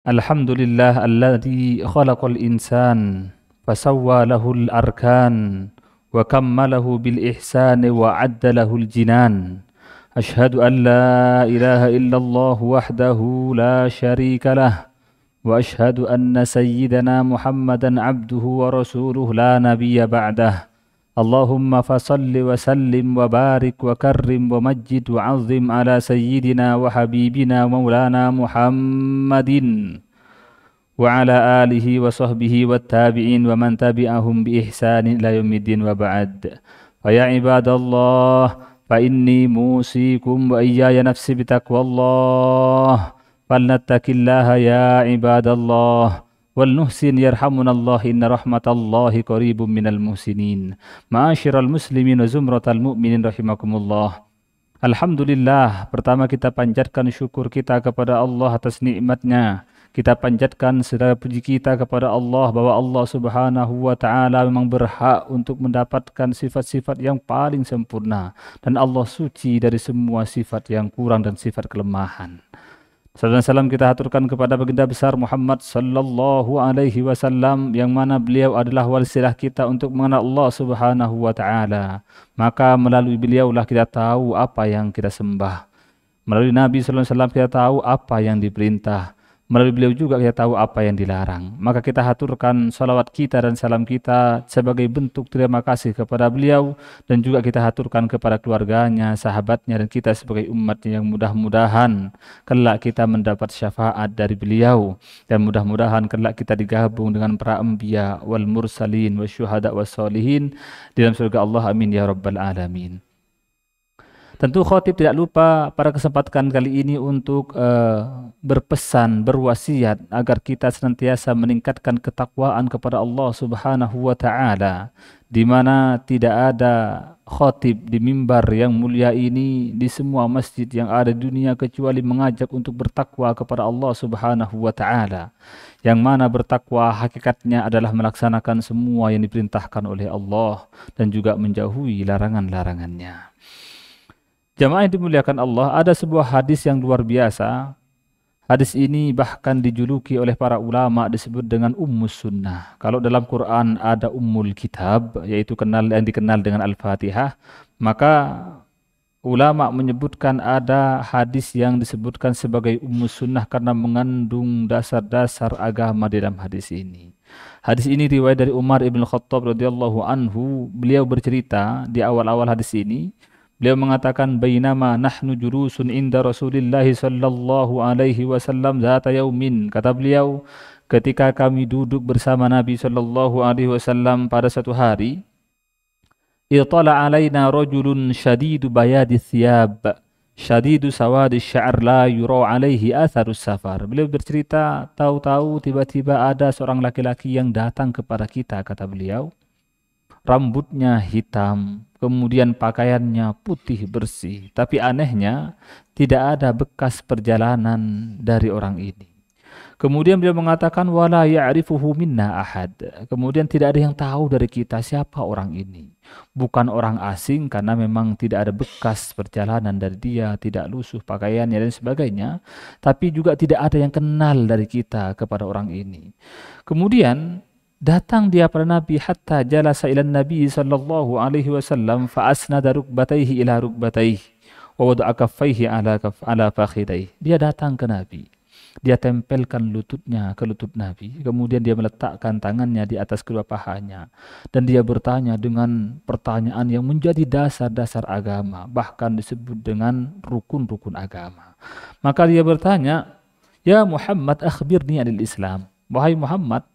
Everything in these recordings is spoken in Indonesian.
Alhamdulillah alladzi khalaqal insan fasawwa lahul arkan wa kammalahu bil ihsani wa adda lahul jinan. Ashhadu an la ilaha illallah wahdahu la syarika lah wa ashhadu anna sayyidana Muhammadan abduhu wa rasuluh la nabiyya ba'dah. Allahumma fasalli wa sallim wa barik wa karrim wa majjid wa azim ala sayyidina wa habibina maulana Muhammadin wa ala alihi wa sahbihi wa tabi'in wa man tabi'ahum bi ihsanin ila yaumiddin wa ba'd. Fa ya ibadallah fa inni musikum wa iyaya nafsi bitaqwallah falnattaqillaha ya ibadallah wal nuhsin yarhamunallah inna rahmatallahi qaribum minal muhsinin. Ma'asyiral muslimin wa zumratal mu'minin rahimakumullah. Alhamdulillah, pertama kita panjatkan syukur kita kepada Allah atas nikmatnya. Kita panjatkan segala puji kita kepada Allah bahwa Allah Subhanahu wa taala memang berhak untuk mendapatkan sifat-sifat yang paling sempurna dan Allah suci dari semua sifat yang kurang dan sifat kelemahan. Salam salam kita haturkan kepada baginda besar Muhammad sallallahu alaihi wasallam yang mana beliau adalah wasilah kita untuk mengenal Allah Subhanahu wa taala. Maka melalui beliaulah kita tahu apa yang kita sembah. Melalui Nabi sallallahu alaihi wasallam kita tahu apa yang diperintah. Melalui beliau juga kita tahu apa yang dilarang. Maka kita haturkan salawat kita dan salam kita sebagai bentuk terima kasih kepada beliau dan juga kita haturkan kepada keluarganya, sahabatnya dan kita sebagai umatnya yang mudah-mudahan kelak kita mendapat syafaat dari beliau dan mudah-mudahan kelak kita digabung dengan para anbiya wal mursalin wasyuhada wassalihin di dalam surga Allah, amin ya rabbal alamin. Tentu khotib tidak lupa pada kesempatan kali ini untuk berpesan, berwasiat agar kita senantiasa meningkatkan ketakwaan kepada Allah Subhanahu wa taala, di mana tidak ada khotib di mimbar yang mulia ini di semua masjid yang ada di dunia kecuali mengajak untuk bertakwa kepada Allah Subhanahu wa taala. Yang mana bertakwa hakikatnya adalah melaksanakan semua yang diperintahkan oleh Allah dan juga menjauhi larangan-larangannya. Jamaah yang dimuliakan Allah, ada sebuah hadis yang luar biasa. Hadis ini bahkan dijuluki oleh para ulama disebut dengan Ummus Sunnah. Kalau dalam Quran ada Ummul Kitab, yaitu yang dikenal dengan Al-Fatihah, maka ulama menyebutkan ada hadis yang disebutkan sebagai Ummus Sunnah karena mengandung dasar-dasar agama di dalam hadis ini. Hadis ini riwayat dari Umar ibn Khattab radhiyallahu anhu. Beliau bercerita di awal-awal hadis ini. Beliau mengatakan bainama nahnu julusun inda Rasulillah sallallahu alaihi wasallam zata yaumin. Kata beliau, ketika kami duduk bersama Nabi sallallahu alaihi wasallam pada satu hari, itala alaina rajulun shadidu bayadis thiyab, shadidu sawadis sya'r la yura alaihi atharus safar. Beliau bercerita, tahu-tahu tiba-tiba ada seorang laki-laki yang datang kepada kita, kata beliau. Rambutnya hitam, kemudian pakaiannya putih bersih. Tapi anehnya tidak ada bekas perjalanan dari orang ini. Kemudian beliau mengatakan wala ya'rifuhu minna ahad. Kemudian tidak ada yang tahu dari kita siapa orang ini. Bukan orang asing karena memang tidak ada bekas perjalanan dari dia, tidak lusuh pakaiannya dan sebagainya. Tapi juga tidak ada yang kenal dari kita kepada orang ini. Kemudian datang dia pada Nabi hatta jalasa ila Nabi sallallahu alaihi wasallam fa asnada rukbatayhi ila rukbatayhi wa wada'a kaffayhi ala fakhidayhi. Dia datang ke Nabi. Dia tempelkan lututnya ke lutut Nabi. Kemudian dia meletakkan tangannya di atas kedua pahanya dan dia bertanya dengan pertanyaan yang menjadi dasar-dasar agama, bahkan disebut dengan rukun-rukun agama. Maka dia bertanya, "Ya Muhammad, akhbirni anil Islam." Wahai Muhammad,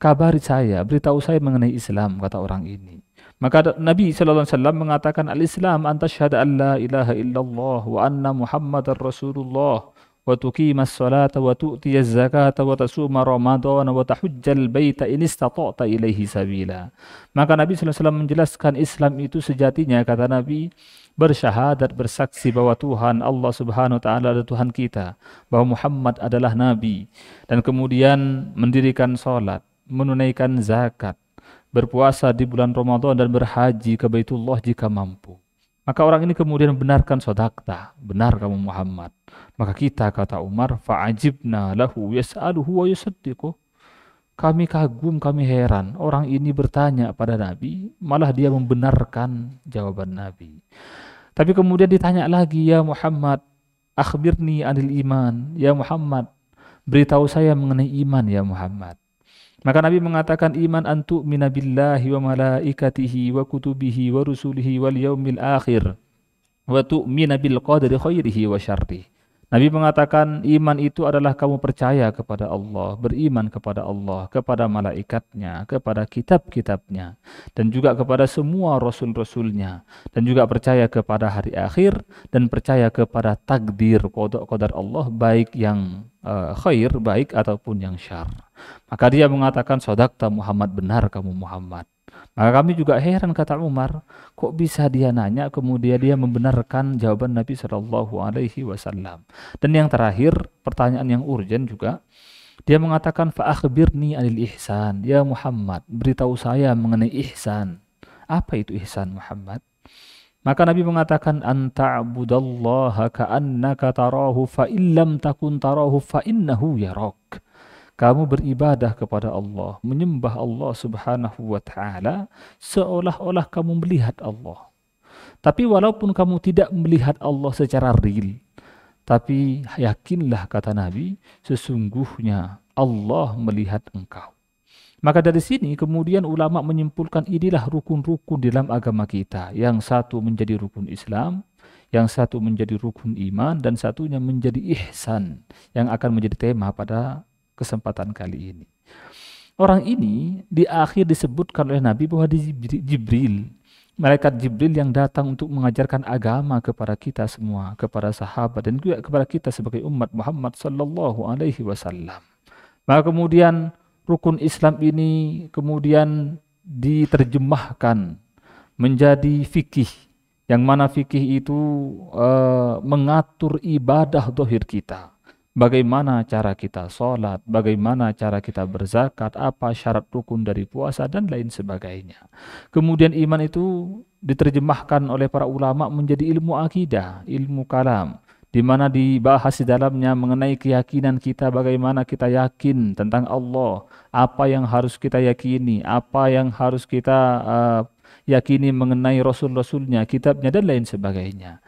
kabari saya, beritahu saya mengenai Islam, kata orang ini. Maka Nabi sallallahu alaihi wasallam mengatakan al-Islam an tasyhadu an la ilaha illallah wa anna Muhammadar Rasulullah wa tuqimas salata wa tu'tiyaz zakata wa tasuma ramadhana wa tahujjal baita in istata'ta ilaihi sabila. Maka Nabi sallallahu alaihi wasallam menjelaskan Islam itu sejatinya, kata Nabi, bersyahadat, bersaksi bahwa Tuhan Allah Subhanahu wa taala adalah Tuhan kita, bahwa Muhammad adalah nabi, dan kemudian mendirikan salat, menunaikan zakat, berpuasa di bulan Ramadan dan berhaji ke Baitullah jika mampu. Maka orang ini kemudian membenarkan, sodakta, benar kamu Muhammad. Maka kita, kata Umar, fa'ajibna lahu yas'aluhu wa yusaddiquh. Kami kagum, kami heran. Orang ini bertanya pada Nabi, malah dia membenarkan jawaban Nabi. Tapi kemudian ditanya lagi, ya Muhammad, akhbirni anil iman. Ya Muhammad, beritahu saya mengenai iman ya Muhammad. Maka Nabi mengatakan, iman antu minabillahi wa malaikatihi wa kutubihi wa rusulihi wal yaumil akhir wa tu'mina bil qadri khairihi wa syarrihi. Nabi mengatakan iman itu adalah kamu percaya kepada Allah, beriman kepada Allah, kepada malaikatnya, kepada kitab-kitabnya, dan juga kepada semua rasul-rasulnya, dan juga percaya kepada hari akhir, dan percaya kepada takdir, qada Allah, baik yang khair, baik ataupun yang syar. Maka dia mengatakan, sodakta Muhammad, benar kamu Muhammad. Maka kami juga heran, kata Umar, kok bisa dia nanya kemudian dia membenarkan jawaban Nabi Shallallahu Alaihi Wasallam. Dan yang terakhir, pertanyaan yang urgen juga, dia mengatakan, fa'akhbirni anil ihsan. Ya Muhammad, beritahu saya mengenai ihsan. Apa itu ihsan Muhammad? Maka Nabi mengatakan, anta'budallaha ka'annaka tarahu fa'illam takun tarahu fa'innahu yarak. Kamu beribadah kepada Allah, menyembah Allah Subhanahu wa Ta'ala seolah-olah kamu melihat Allah. Tapi walaupun kamu tidak melihat Allah secara real, tapi yakinlah, kata Nabi, sesungguhnya Allah melihat engkau. Maka dari sini kemudian ulama menyimpulkan inilah rukun-rukun dalam agama kita. Yang satu menjadi rukun Islam, yang satu menjadi rukun iman, dan satunya menjadi ihsan yang akan menjadi tema pada kesempatan kali ini. Orang ini di akhir disebutkan oleh Nabi bahwa di Jibril, malaikat Jibril yang datang untuk mengajarkan agama kepada kita semua, kepada sahabat dan juga kepada kita sebagai umat Muhammad sallallahu alaihi wasallam. Maka kemudian rukun Islam ini kemudian diterjemahkan menjadi fikih, yang mana fikih itu mengatur ibadah zahir kita. Bagaimana cara kita sholat, bagaimana cara kita berzakat, apa syarat rukun dari puasa, dan lain sebagainya. Kemudian iman itu diterjemahkan oleh para ulama menjadi ilmu akidah, ilmu kalam, di mana dibahas di dalamnya mengenai keyakinan kita, bagaimana kita yakin tentang Allah, apa yang harus kita yakini, apa yang harus kita yakini mengenai Rasul-Rasulnya, kitabnya, dan lain sebagainya.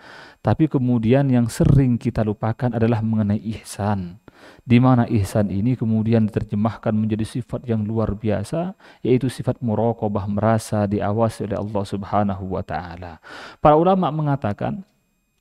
Tapi kemudian yang sering kita lupakan adalah mengenai ihsan, di mana ihsan ini kemudian diterjemahkan menjadi sifat yang luar biasa, yaitu sifat muraqabah, merasa diawasi oleh Allah Subhanahu wa Ta'ala. Para ulama mengatakan,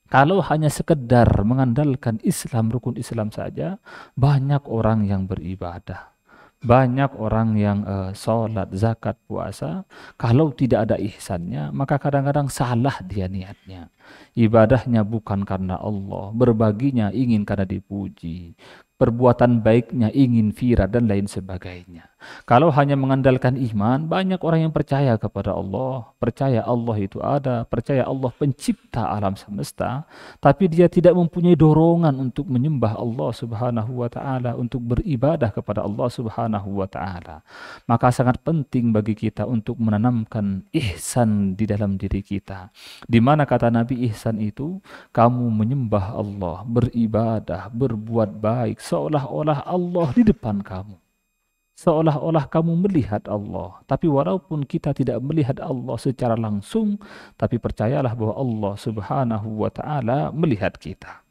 kalau hanya sekedar mengandalkan Islam, rukun Islam saja, banyak orang yang beribadah, banyak orang yang sholat, zakat, puasa. Kalau tidak ada ihsannya, maka kadang-kadang salah dia niatnya. Ibadahnya bukan karena Allah, berbaginya ingin karena dipuji, perbuatan baiknya ingin viral, dan lain sebagainya. Kalau hanya mengandalkan iman, banyak orang yang percaya kepada Allah, percaya Allah itu ada, percaya Allah pencipta alam semesta, tapi dia tidak mempunyai dorongan untuk menyembah Allah Subhanahu wa Ta'ala, untuk beribadah kepada Allah Subhanahu wa Ta'ala. Maka sangat penting bagi kita untuk menanamkan ihsan di dalam diri kita, di mana kata Nabi, ihsan itu kamu menyembah Allah, beribadah, berbuat baik seolah-olah Allah di depan kamu, seolah-olah kamu melihat Allah. Tapi walaupun kita tidak melihat Allah secara langsung, tapi percayalah bahwa Allah Subhanahu wa Ta'ala melihat kita.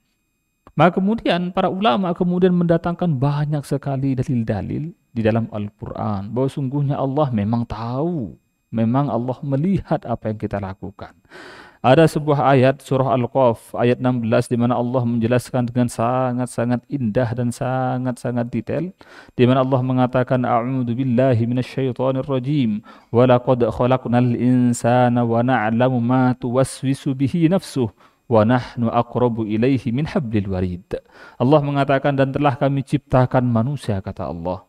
Maka kemudian para ulama kemudian mendatangkan banyak sekali dalil-dalil di dalam Al-Quran bahwa sungguhnya Allah memang tahu, memang Allah melihat apa yang kita lakukan. Ada sebuah ayat surah Al-Qaf ayat 16 di mana Allah menjelaskan dengan sangat-sangat indah dan sangat-sangat detail, di mana Allah mengatakan, a'udzu billahi minasyaitonir rajim wa laqad khalaqnal insana wa na'lamu ma tuwaswisu bihi nafsuh wa nahnu aqrabu ilaihi min hablil warid. Allah mengatakan, dan telah kami ciptakan manusia, kata Allah,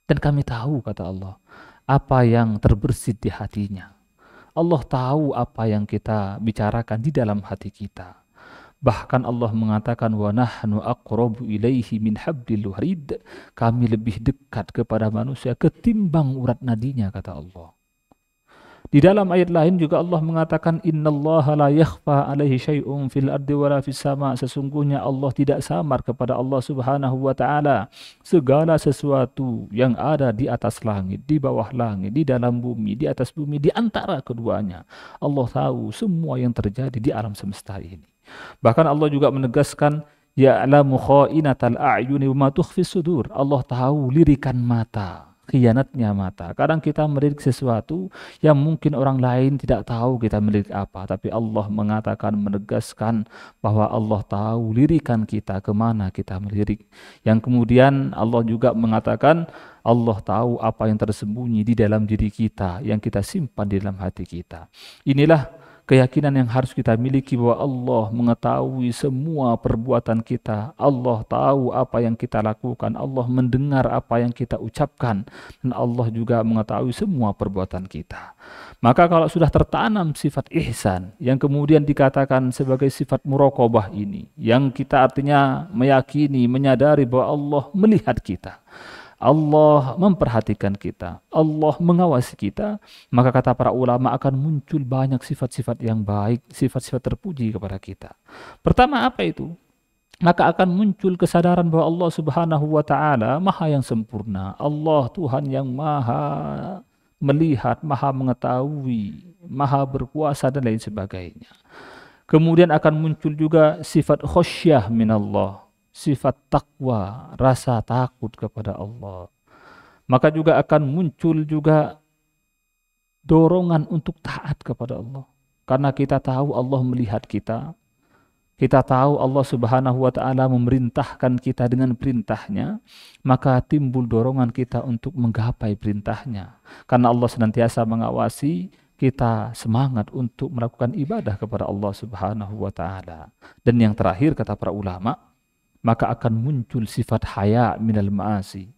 dan kami tahu, kata Allah, apa yang terbersit di hatinya. Allah tahu apa yang kita bicarakan di dalam hati kita. Bahkan Allah mengatakan, wa nahnu aqrabu ilaihi min hablil warid, kami lebih dekat kepada manusia ketimbang urat nadinya, kata Allah. Di dalam ayat lain juga Allah mengatakan innallaha la yakhfa alaihi syai'un fil ardi wala fis sama. Sesungguhnya Allah tidak samar kepada Allah Subhanahu wa taala segala sesuatu yang ada di atas langit, di bawah langit, di dalam bumi, di atas bumi, di antara keduanya. Allah tahu semua yang terjadi di alam semesta ini. Bahkan Allah juga menegaskan ya'lamu kha'inatal a'yuni wa ma tukhfis sudur. Allah tahu lirikan mata, khianatnya mata. Kadang kita melirik sesuatu yang mungkin orang lain tidak tahu kita melirik apa, tapi Allah mengatakan, menegaskan bahwa Allah tahu lirikan kita, kemana kita melirik. Yang kemudian Allah juga mengatakan Allah tahu apa yang tersembunyi di dalam diri kita, yang kita simpan di dalam hati kita. Inilah keyakinan yang harus kita miliki bahwa Allah mengetahui semua perbuatan kita. Allah tahu apa yang kita lakukan. Allah mendengar apa yang kita ucapkan. Dan Allah juga mengetahui semua perbuatan kita. Maka kalau sudah tertanam sifat ihsan, yang kemudian dikatakan sebagai sifat muraqabah ini, yang kita artinya meyakini, menyadari bahwa Allah melihat kita, Allah memperhatikan kita, Allah mengawasi kita, maka kata para ulama akan muncul banyak sifat-sifat yang baik, sifat-sifat terpuji kepada kita. Pertama apa itu? Maka akan muncul kesadaran bahwa Allah Subhanahu wa taala Maha yang sempurna. Allah Tuhan yang Maha melihat, Maha mengetahui, Maha berkuasa dan lain sebagainya. Kemudian akan muncul juga sifat khasyah minallah, sifat takwa, rasa takut kepada Allah. Maka juga akan muncul juga dorongan untuk taat kepada Allah. Karena kita tahu Allah melihat kita. Kita tahu Allah Subhanahu wa taala memerintahkan kita dengan perintahnya, maka timbul dorongan kita untuk menggapai perintahnya. Karena Allah senantiasa mengawasi, kita semangat untuk melakukan ibadah kepada Allah Subhanahu wa taala. Dan yang terakhir kata para ulama, maka akan muncul sifat haya minal ma'asi,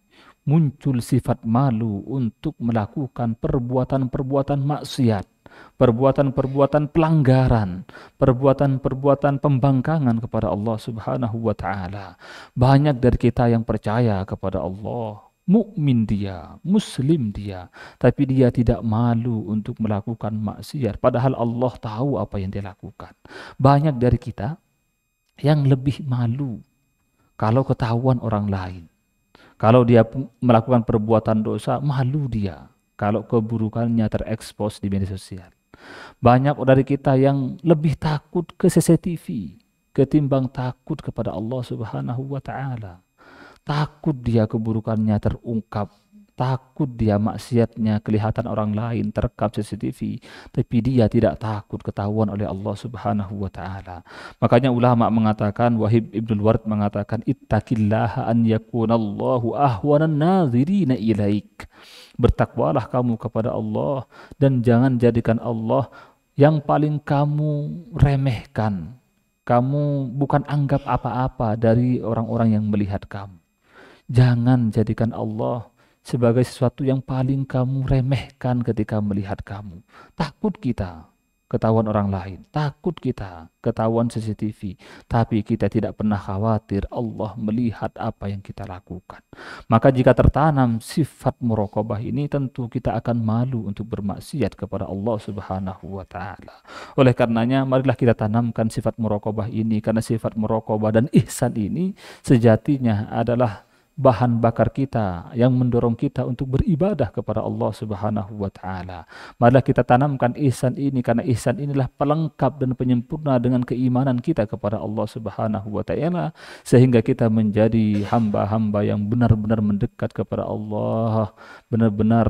muncul sifat malu untuk melakukan perbuatan-perbuatan maksiat, perbuatan-perbuatan pelanggaran, perbuatan-perbuatan pembangkangan kepada Allah Subhanahu wa taala. Banyak dari kita yang percaya kepada Allah, mukmin dia, muslim dia, tapi dia tidak malu untuk melakukan maksiat, padahal Allah tahu apa yang dia lakukan. Banyak dari kita yang lebih malu kalau ketahuan orang lain. Kalau dia melakukan perbuatan dosa, malu dia kalau keburukannya terekspos di media sosial. Banyak dari kita yang lebih takut ke CCTV ketimbang takut kepada Allah Subhanahu wa taala. Takut dia keburukannya terungkap, takut dia maksiatnya kelihatan orang lain, terekam CCTV, tapi dia tidak takut ketahuan oleh Allah Subhanahu wa taala. Makanya ulama mengatakan, Wahib Ibnul Ward mengatakan, ittaqillaha an yakunallahu ahwanan nazirina ilaik. Bertakwalah kamu kepada Allah dan jangan jadikan Allah yang paling kamu remehkan. Kamu bukan anggap apa-apa dari orang-orang yang melihat kamu. Jangan jadikan Allah sebagai sesuatu yang paling kamu remehkan ketika melihat kamu. Takut kita ketahuan orang lain, takut kita ketahuan CCTV, tapi kita tidak pernah khawatir Allah melihat apa yang kita lakukan. Maka jika tertanam sifat muraqabah ini, tentu kita akan malu untuk bermaksiat kepada Allah Subhanahu wa taala. Oleh karenanya marilah kita tanamkan sifat muraqabah ini, karena sifat muraqabah dan ihsan ini sejatinya adalah bahan bakar kita yang mendorong kita untuk beribadah kepada Allah Subhanahu wa taala. Marilah kita tanamkan ihsan ini, karena ihsan inilah pelengkap dan penyempurna dengan keimanan kita kepada Allah Subhanahu wa taala, sehingga kita menjadi hamba-hamba yang benar-benar mendekat kepada Allah, benar-benar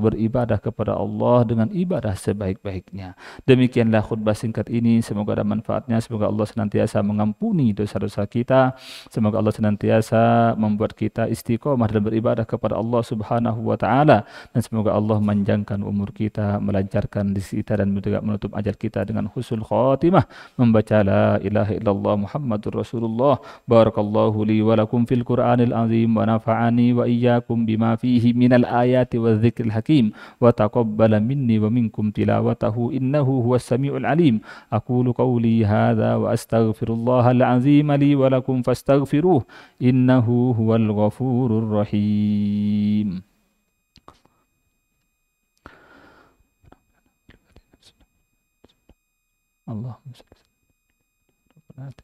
beribadah kepada Allah dengan ibadah sebaik-baiknya. Demikianlah khutbah singkat ini, semoga ada manfaatnya, semoga Allah senantiasa mengampuni dosa-dosa kita, semoga Allah senantiasa membuat kita istiqomah dalam beribadah kepada Allah Subhanahu wa taala, dan semoga Allah memanjangkan umur kita, melancarkan rezeki kita, dan juga menutup ajal kita dengan husnul khatimah membaca la ilaha illallah Muhammadur Rasulullah. Barakallahu li wa lakum fil Qur'anil azim wa nafa'ani wa iyyakum bima fihi minal ayati wadh-dhikril hakim wa taqabbala minni wa minkum tilawatahu innahu huwas samiul alim. Aqulu qawli hadza wa astaghfirullahal azim li wa lakum fastaghfiruh innahu huwal ghafurur rahim. Allahumma shalli ala Muhammad.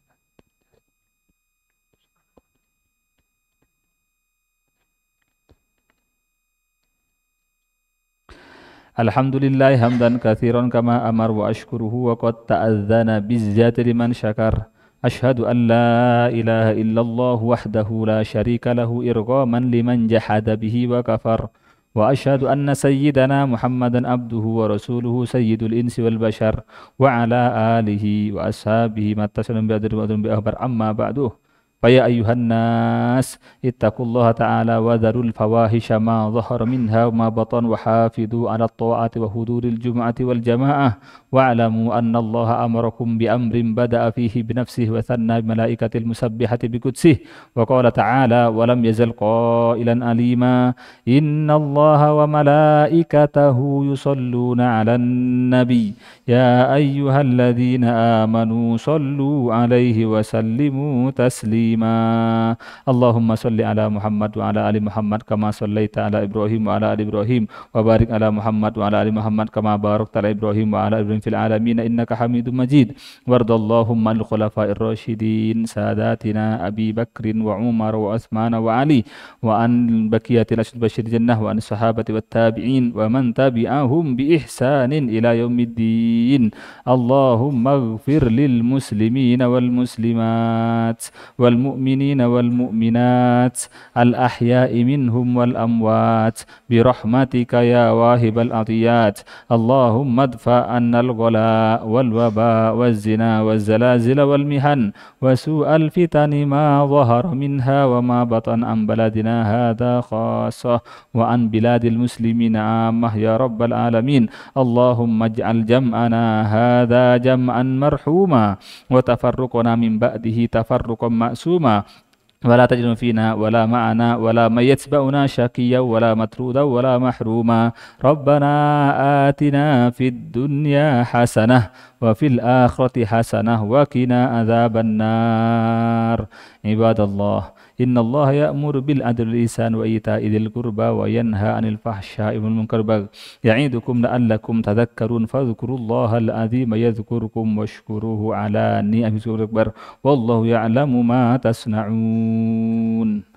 Alhamdulillah hamdan katsiran kama amar wa ashkuruhu wa qad ta'adzana bizzati liman syakar. Ashhadu an la ilaha illallah wahdahu la syarika lahu irghaman liman jahada bihi wa kafar. Wa ashhadu anna sayyidana Muhammadan abduhu wa rasuluhu sayyidul insi wal bashar wa ala alihi wa ashabihi mattasalam bi adri wa bi ahbar amma ba'du. فيا أيها الناس اتقوا الله تعالى وذروا الفواحش ما ظهر منها وما بطن وحافظوا على الطاعة وحضور الجمعة والجماعة واعلموا أن الله أمركم بأمر بدأ فيه بنفسه وثنى بملائكة المسبحة بقدسه وقال تعالى ولم يزل قائلا أليما إن الله وملائكته يصلون على النبي يا أيها الذين آمنوا صلوا عليه وسلموا تسليما اللهم صل على محمد وعلى آل محمد كما صليت على إبراهيم وعلى آل إبراهيم وبارك على محمد وعلى آل محمد كما باركت على إبراهيم وعلى إبراهيم في العالمين إنك حميد مجيد وارض اللهم عن الخلفاء الراشدين ساداتنا أبي بكر وعمر وعثمان وعلي وعن بقية الأشهر بشر الجنة وعن الصحابة والتابعين ومن تبعهم بإحسان إلى يوم الدين اللهم اغفر للمسلمين والمسلمات والمؤمنين والمؤمنات الأحياء منهم والأموات برحمتك يا واهب العطيات اللهم ادفع عنا الغلاء والوباء والزنا والزلازل والمحن وسوء الفتن ما ظهر منها وما بطن عن بلدنا هذا خاصة وعن بلاد المسلمين عامة يا رب العالمين اللهم اجعل جمعنا هذا جمعا مرحوما وتفرقنا من بعده تفرقا معصوما ولا تجد فينا ولا معنا ولا من يتبعنا شقيا ولا مطرودا ولا محروما ربنا آتنا في الدنيا حسنة وفي الآخرة حسنة وقنا عذاب النار عباد الله إن الله يأمر بالعدل والإحسان وإيتاء ذي القربى وينهى عن الفحشاء والمنكر والبغي يعظكم لعلكم تذكرون فاذكروا الله العظيم يذكركم واشكروه على نعمه الأكبر والله يعلم ما تصنعون